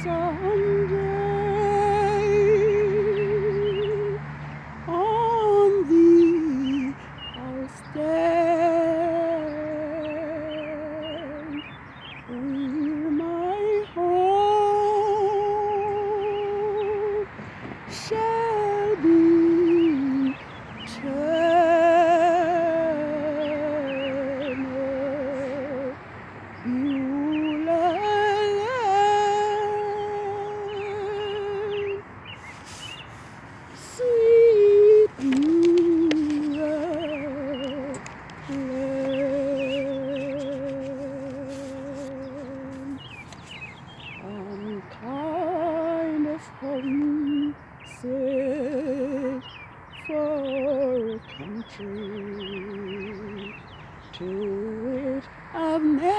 someday on thee I'll stand, where my hope shall be eternal. Beulah, sweet Beulah, I'm kind of homesick for a country to which I've never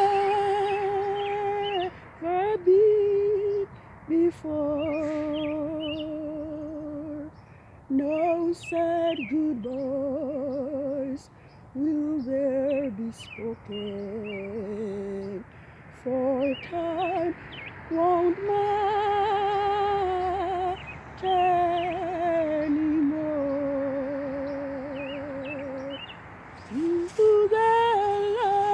been before. No sad goodbyes will there be spoken, for time won't matter anymore. To the land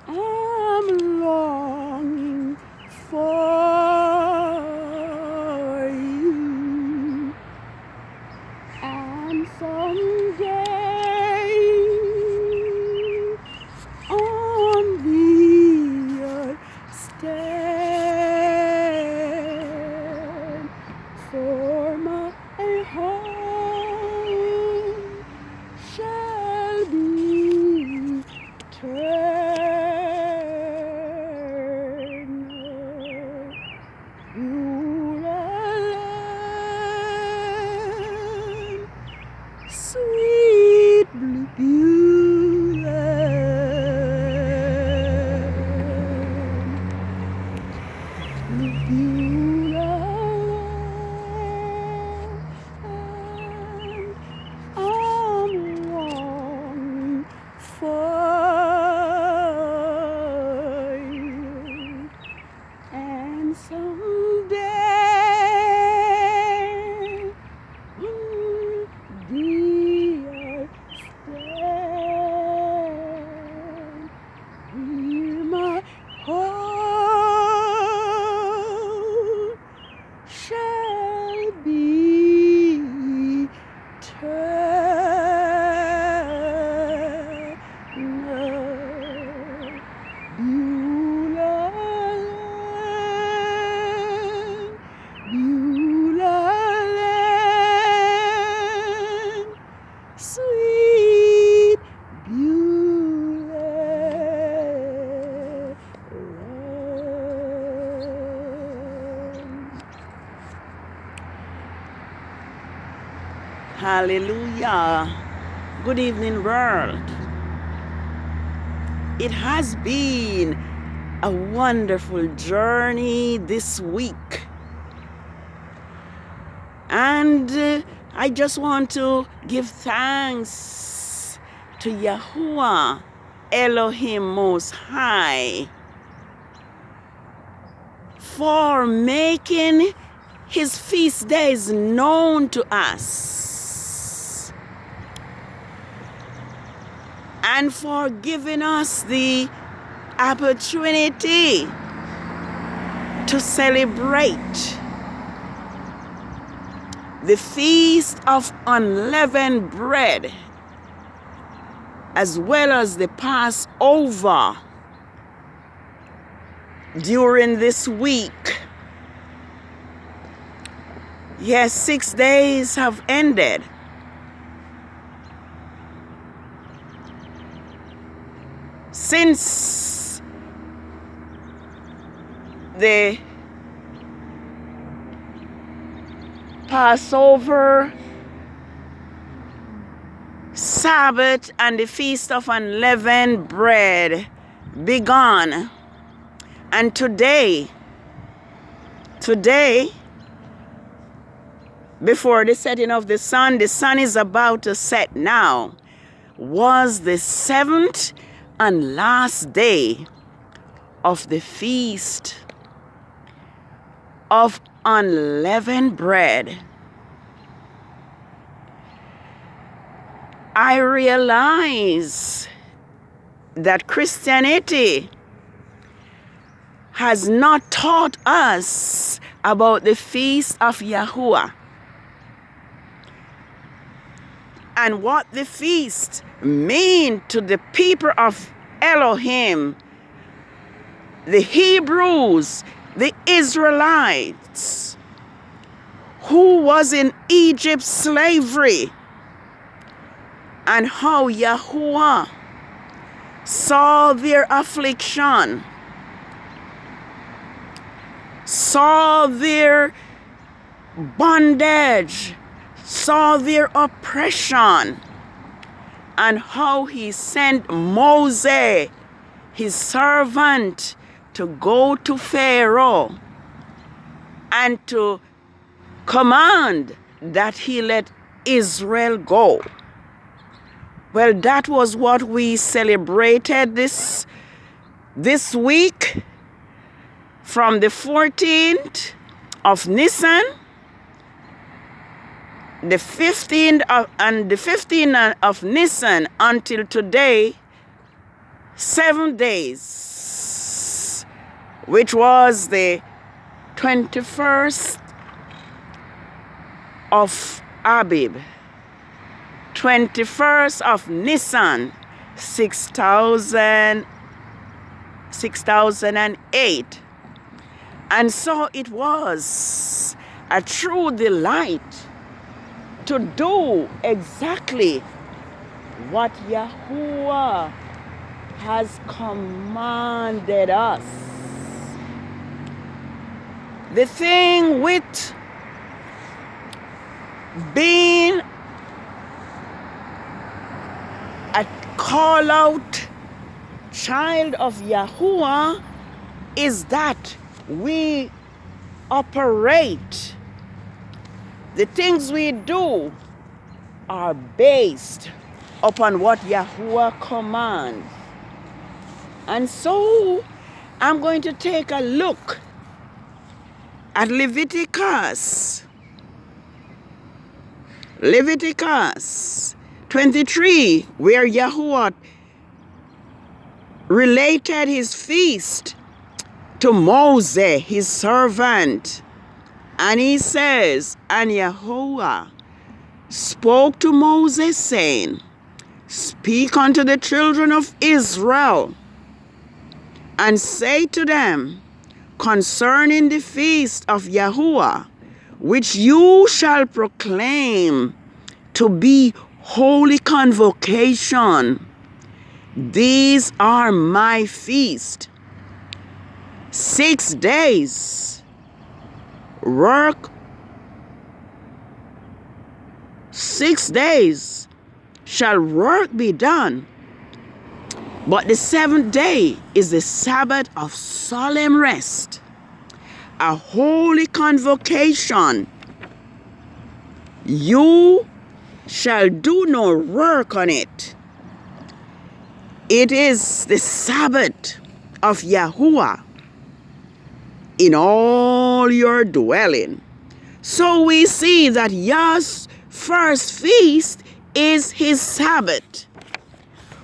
I'm longing for you, and someday on thee I'll stand, for my home shall be eternal. Beulah, sweet Beulah, I'm longing for you, and someday thee I'll stand, where my heart shall be eternal. Beulah, Beulah, sweet Beulah. Hallelujah. Good evening, world. It has been a wonderful journey this week. And I just want to give thanks to Yahuwah, Elohim Most High, for making his feast days known to us, and for giving us the opportunity to celebrate the Feast of Unleavened Bread, as well as the Passover during this week. Yes, 6 days have ended. Since the Passover, Sabbath, and the Feast of Unleavened Bread begun. And today, before the setting of the sun is about to set now, was the 7th and last day of the feast of unleavened bread, I realize that Christianity has not taught us about the feast of Yahuwah and what the feast mean to the people of Elohim, the Hebrews, the Israelites, who was in Egypt's slavery, and how Yahuwah saw their affliction, saw their bondage, saw their oppression, and how he sent Moses, his servant, to go to Pharaoh and to command that he let Israel go. Well, that was what we celebrated this week from the 14th of NISAN, the 15th of NISAN until today, 7 days, which was the 21st of ABIB, 21st of NISAN, 6008. And so it was a true delight to do exactly what Yahuwah has commanded us. The thing with being a call-out child of Yahuwah is that we operate. The things we do are based upon what Yahuwah commands. And so I'm going to take a look at Leviticus 23, where Yahuwah related his feast to Moses, his servant. And he says, and Yahuwah spoke to Moses, saying, speak unto the children of Israel, and say to them, concerning the feast of Yahuwah, which you shall proclaim to be holy convocation. These are my feast. 6 days work, 6 days shall work be done. But the 7th day is the Sabbath of solemn rest, a holy convocation. You shall do no work on it. It is the Sabbath of Yahuwah in all your dwelling. So we see that Yah's first feast is his Sabbath,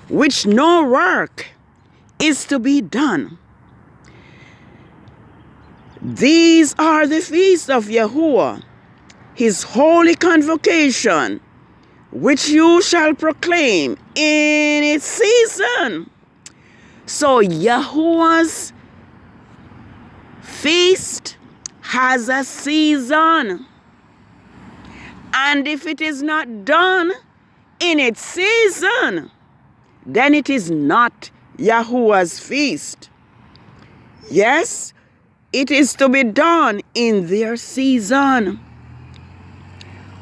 which no work is to be done. These are the feasts of Yahuwah, his holy convocation, which you shall proclaim in its season. So Yahuwah's feast has a season. And if it is not done in its season, then it is not Yahuwah's feast. Yes, it is to be done in their season.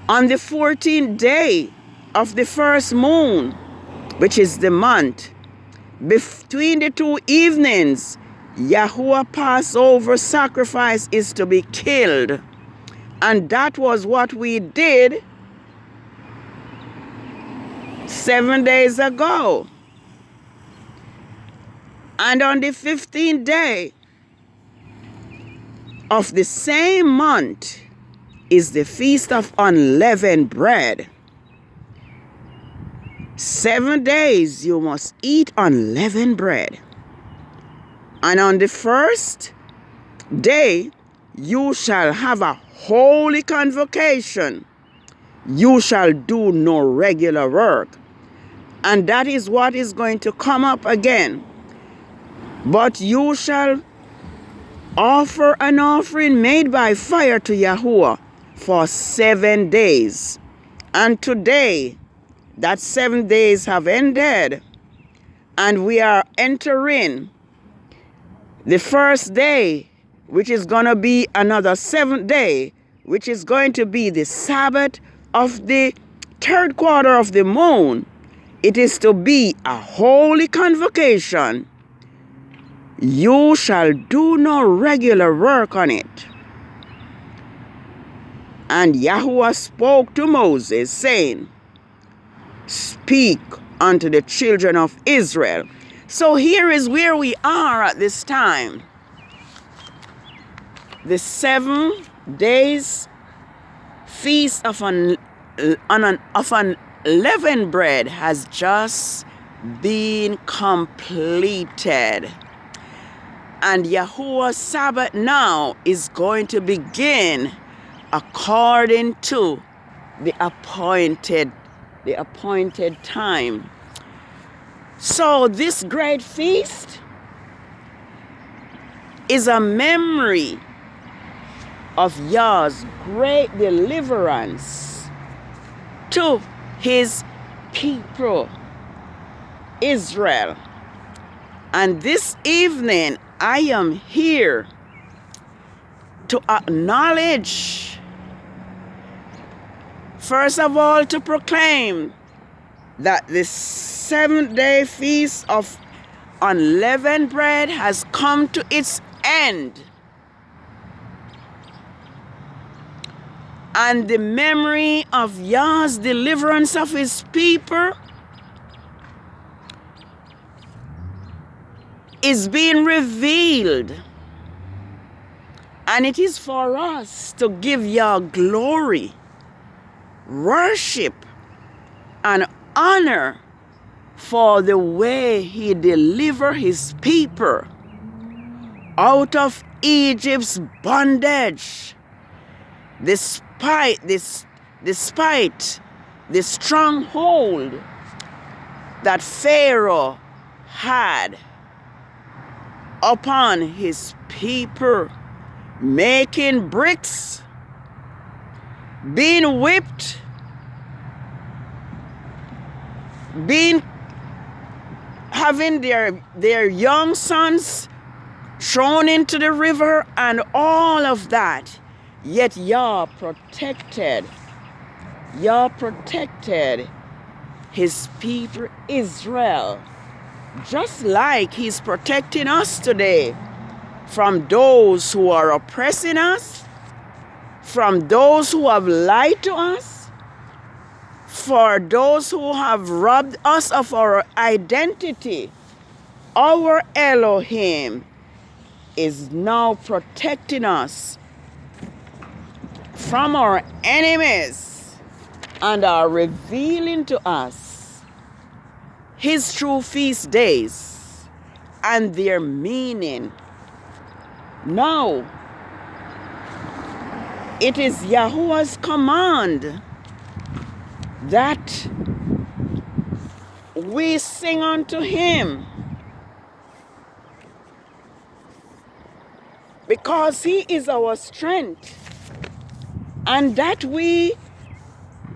On the 14th day of the first moon, which is the month, between the two evenings, Yahuwah Passover sacrifice is to be killed. And that was what we did 7 days ago. And on the 15th day of the same month is the feast of unleavened bread. 7 days you must eat unleavened bread. And on the first day you shall have a holy convocation. You shall do no regular work. And that is what is going to come up again. But you shall offer an offering made by fire to Yahuwah for 7 days. And today, that 7 days have ended, and we are entering the first day, which is going to be another 7th day, which is going to be the Sabbath of the 3rd quarter of the moon. It is to be a holy convocation. You shall do no regular work on it. And Yahuwah spoke to Moses, saying, speak unto the children of Israel. So here is where we are at this time. The 7 days feast of unleavened bread has just been completed. And Yahuwah's Sabbath now is going to begin according to the appointed time. So this great feast is a memory of Yah's great deliverance to his people, Israel. And this evening, I am here to acknowledge, first of all, to proclaim that the 7th-day feast of unleavened bread has come to its end. And the memory of Yah's deliverance of his people is being revealed. And it is for us to give Yah glory, worship, and honor for the way he delivered his people out of Egypt's bondage, despite the stronghold that Pharaoh had upon his people, making bricks, being whipped, having their young sons thrown into the river and all of that. Yet Yah protected his people Israel, just like he's protecting us today from those who are oppressing us, from those who have lied to us, for those who have robbed us of our identity. Our Elohim is now protecting us from our enemies and are revealing to us his true feast days and their meaning. Now, it is Yahuwah's command that we sing unto him, because he is our strength, and that we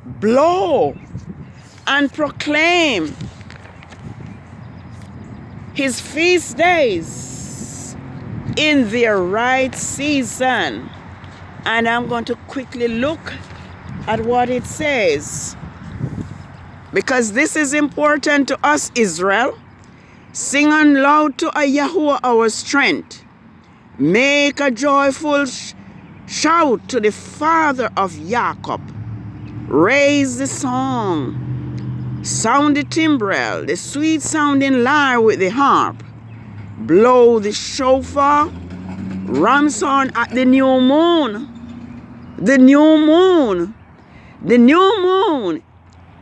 blow and proclaim his feast days in their right season. And I'm going to quickly look at what it says, because this is important to us, Israel. Sing aloud to Yahuwah our strength. Make a joyful shout to the Father of Jacob. Raise the song. Sound the timbrel, the sweet sounding lyre with the harp. blow the shofar, ram's horn at the new moon. The new moon. The new moon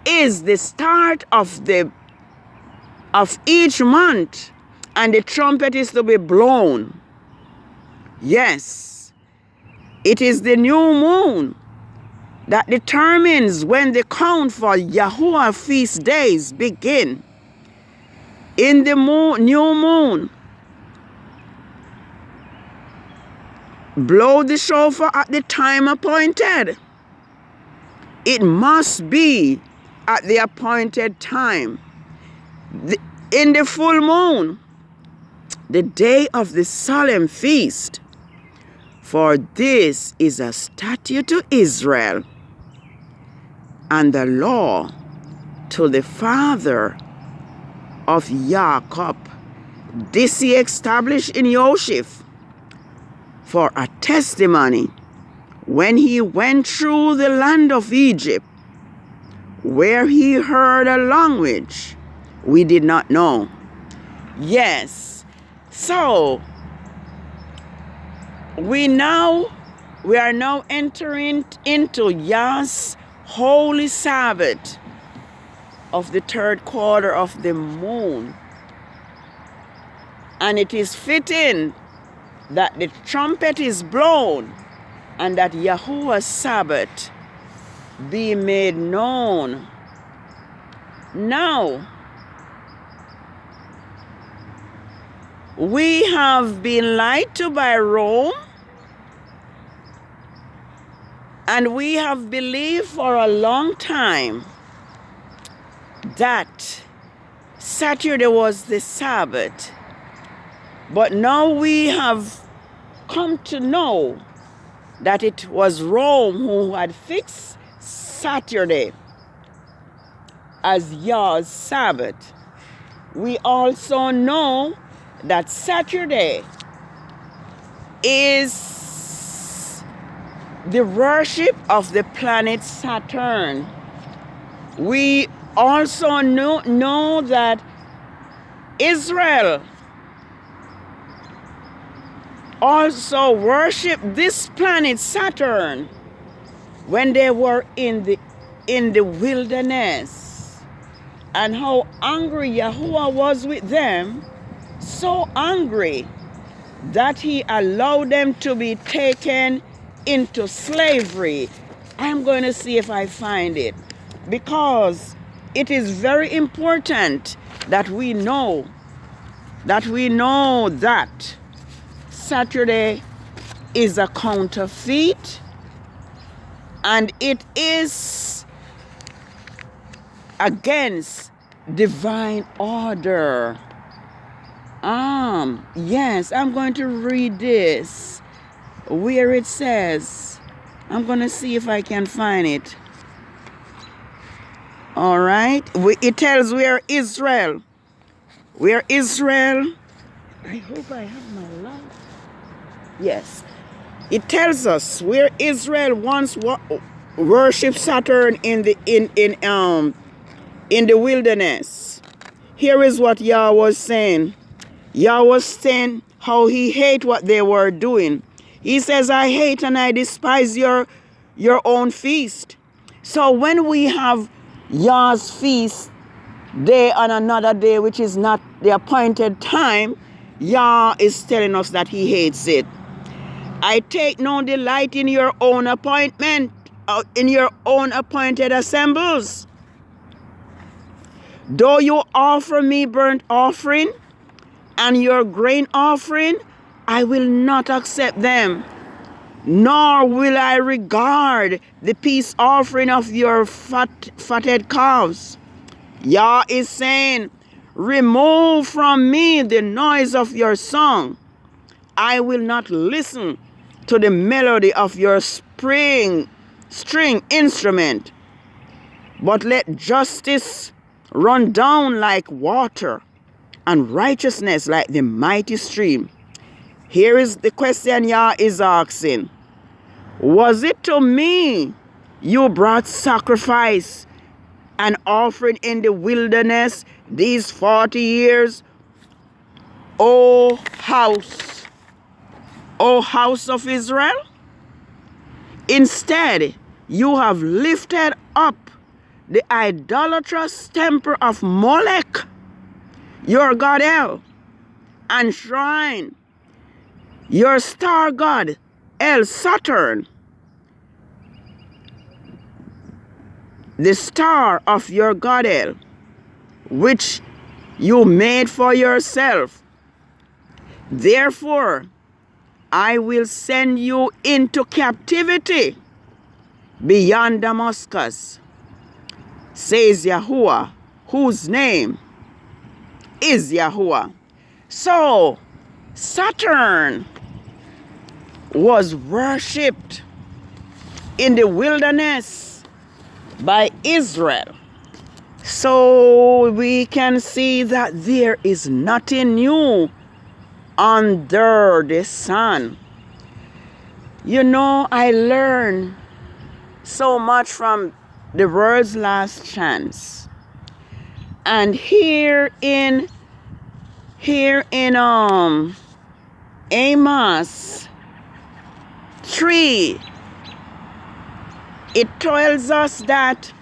is the start of each month, and the trumpet is to be blown. Yes, it is the new moon that determines when the count for Yahuwah feast days begin. In the new moon, blow the shofar at the time appointed. It must be at the appointed time. In the full moon, the day of the solemn feast, for this is a statute to Israel and the law to the father of Jacob. This he established in Yoshif for a testimony when he went through the land of Egypt, where he heard a language we did not know. Yes, so we are now entering into Yah's holy Sabbath of the third quarter of the moon. And it is fitting that the trumpet is blown and that Yahuwah's Sabbath be made known. Now, we have been lied to by Rome, and we have believed for a long time that Saturday was the Sabbath. But now we have come to know that it was Rome who had fixed Saturday as Yah's Sabbath. We also know that Saturday is the worship of the planet Saturn. We also know that Israel also worshiped this planet Saturn when they were in the wilderness, and how angry Yahuwah was with them, so angry that he allowed them to be taken into slavery. I'm going to see if I find it, because it is very important that we know that Saturday is a counterfeit, and it is against divine order. Yes, I'm going to read this where it says, I'm going to see if I can find it. All right. It tells where Israel. I hope I have my light. Yes. It tells us where Israel once worshipped Saturn in the wilderness. Here is what Yah was saying. Yah was saying how he hate what they were doing. He says, I hate and I despise your own feast. So when we have Yah's feast day on another day, which is not the appointed time, Yah is telling us that he hates it. I take no delight in your own appointment, in your own appointed assemblies. Though you offer me burnt offering and your grain offering, I will not accept them, nor will I regard the peace offering of your fatted calves. Yah is saying, remove from me the noise of your song. I will not listen to the melody of your string instrument, but let justice run down like water and righteousness like the mighty stream. Here is the question Yah is asking. Was it to me you brought sacrifice and offering in the wilderness these 40 years? O house of Israel? Instead, you have lifted up the idolatrous temple of Molech, your god El, and shrine your star god El Saturn, the star of your god El, which you made for yourself. Therefore, I will send you into captivity beyond Damascus, says Yahuwah, whose name is Yahuwah. So, Saturn was worshipped in the wilderness by Israel. So we can see that there is nothing new under the sun. You know, I learned so much from the world's last chance. And here in Amos 3, it tells us that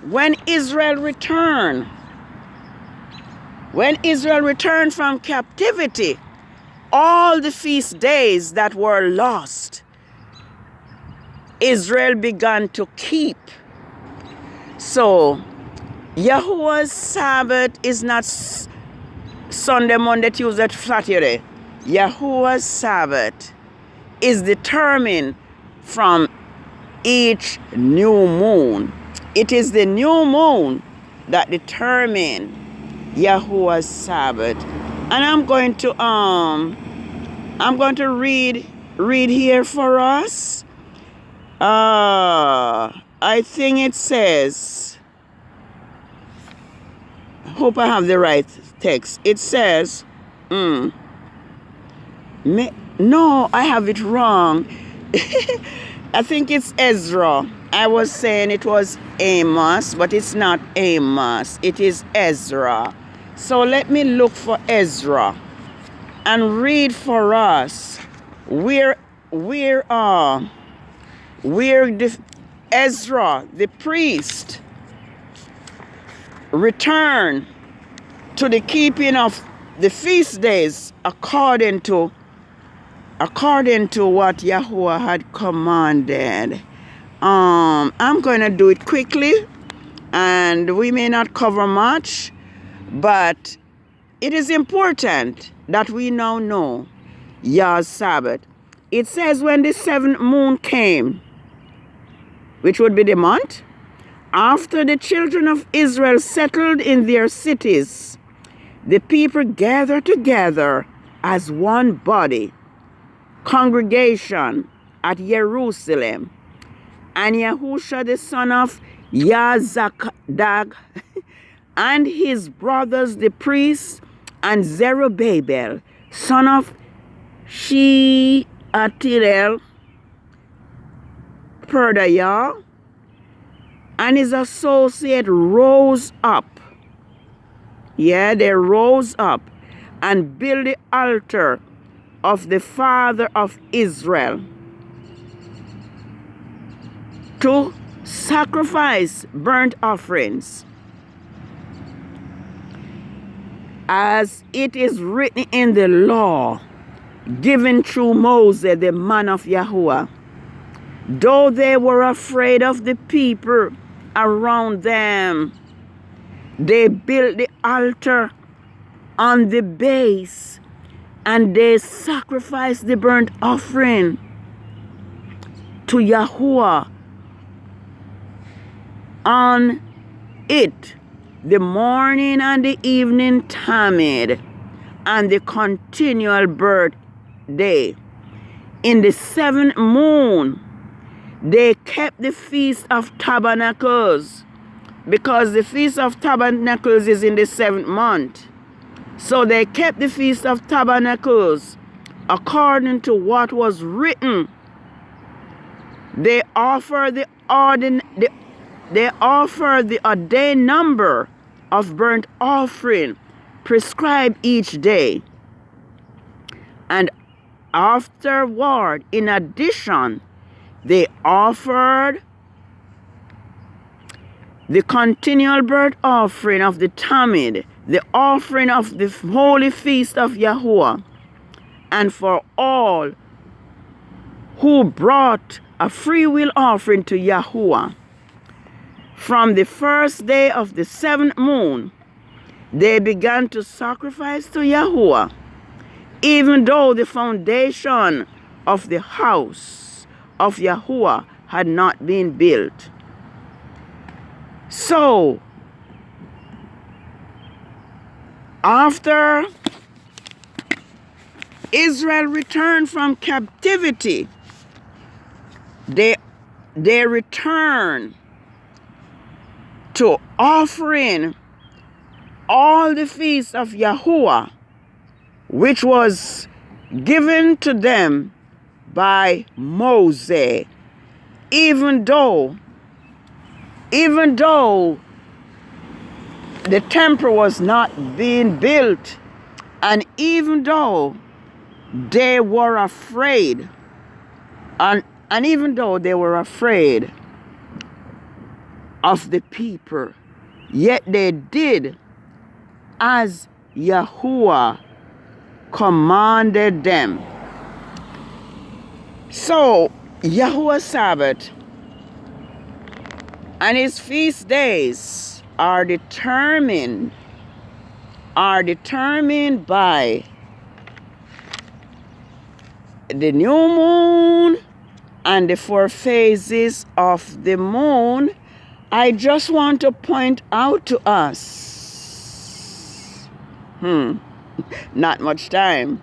when Israel returned from captivity, all the feast days that were lost, Israel began to keep. So, Yahuwah's Sabbath is not Sunday, Monday, Tuesday, Saturday. Yahuwah's Sabbath is determined from each new moon. It is the new moon that determines Yahuwah's Sabbath. And I'm going to read here for us. I think it says, hope I have the right text. It says, no, I have it wrong. I think it's Ezra. I was saying it was Amos, but it's not Amos. It is Ezra. So let me look for Ezra and read for us where Ezra, the priest, returned to the keeping of the feast days according to what Yahuwah had commanded. I'm going to do it quickly, and we may not cover much, but it is important that we now know Yah's Sabbath. It says when the seventh moon came, which would be the month, after the children of Israel settled in their cities, the people gathered together as one body, congregation at Jerusalem. And Yahusha the son of Yazadak and his brothers the priests, and Zerubbabel son of Shealtiel, Pedaiah, and his associate rose up. Yeah, they rose up and built the altar of the Father of Israel to sacrifice burnt offerings, as it is written in the law given through Moses, the man of Yahuwah. Though they were afraid of the people around them, they built the altar on the base and they sacrificed the burnt offering to Yahuwah on it, the morning and the evening tamid, and the continual birthday. In the seventh moon, they kept the Feast of Tabernacles, because the Feast of Tabernacles is in the seventh month. So they kept the Feast of Tabernacles according to what was written. They offered the ordained number of burnt offering prescribed each day. And afterward, in addition, they offered the continual burnt offering of the Tamid, the offering of the holy feast of Yahuwah, and for all who brought a free will offering to Yahuwah. From the first day of the 7th moon, they began to sacrifice to Yahuwah, even though the foundation of the house of Yahuwah had not been built. So, after Israel returned from captivity, they returned to offering all the feasts of Yahuwah, which was given to them by Moses, even though the temple was not being built, and even though they were afraid, and even though they were afraid of the people, yet they did as Yahuwah commanded them. So Yahuwah's Sabbath and his feast days are determined by the new moon and the 4 phases of the moon. I just want to point out to us, not much time,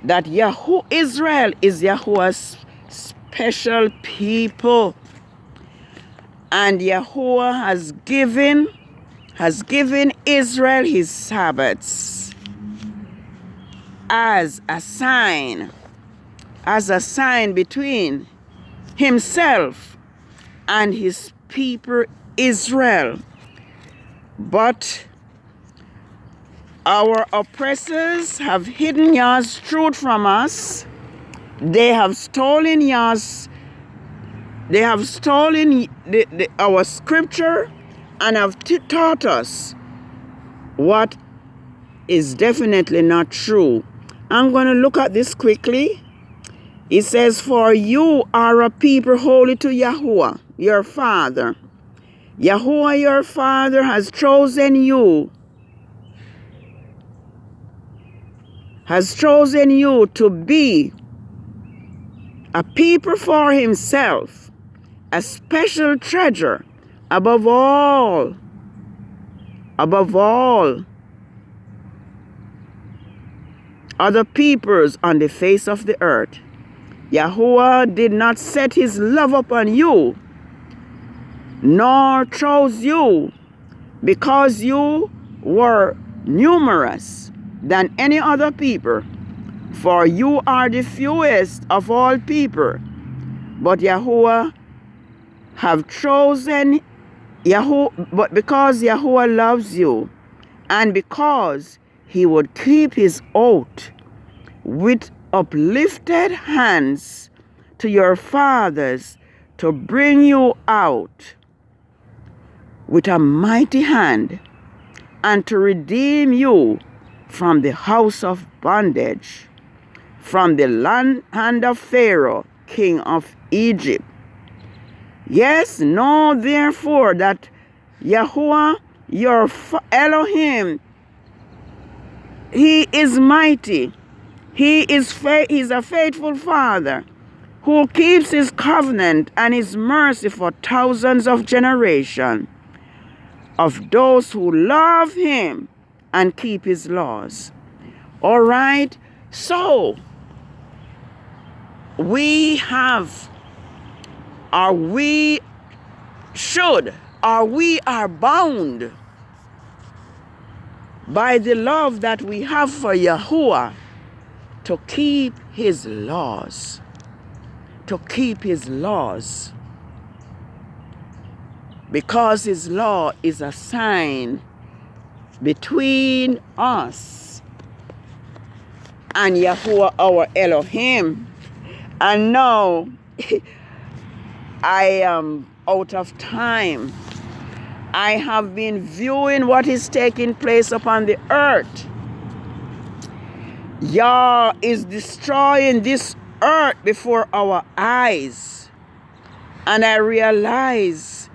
that Israel is Yahuwah's special people. And Yahuwah has given Israel his Sabbaths as a sign between himself and his people Israel. But our oppressors have hidden Yah's truth from us. They have stolen our scripture and have taught us what is definitely not true. I'm going to look at this quickly. It says, for you are a people holy to Yahuwah, your Father. Yahuwah, your Father, has chosen you to be a people for himself, a special treasure above all other peoples on the face of the earth. Yahuwah did not set his love upon you, nor chose you because you were numerous than any other people, for you are the fewest of all people. But Yahuwah have chosen but because Yahuwah loves you, and because he would keep his oath with uplifted hands to your fathers to bring you out with a mighty hand and to redeem you from the house of bondage, from the hand of Pharaoh, king of Egypt. Yes, know therefore that Yahuwah, your Elohim, he is mighty. He's a faithful Father who keeps his covenant and his mercy for thousands of generations of those who love him and keep his laws. All right, so we are bound by the love that we have for Yahuwah to keep his laws. Because his law is a sign between us and Yahuwah our Elohim. And now I am out of time. I have been viewing what is taking place upon the earth. Yah is destroying this earth before our eyes. And I realize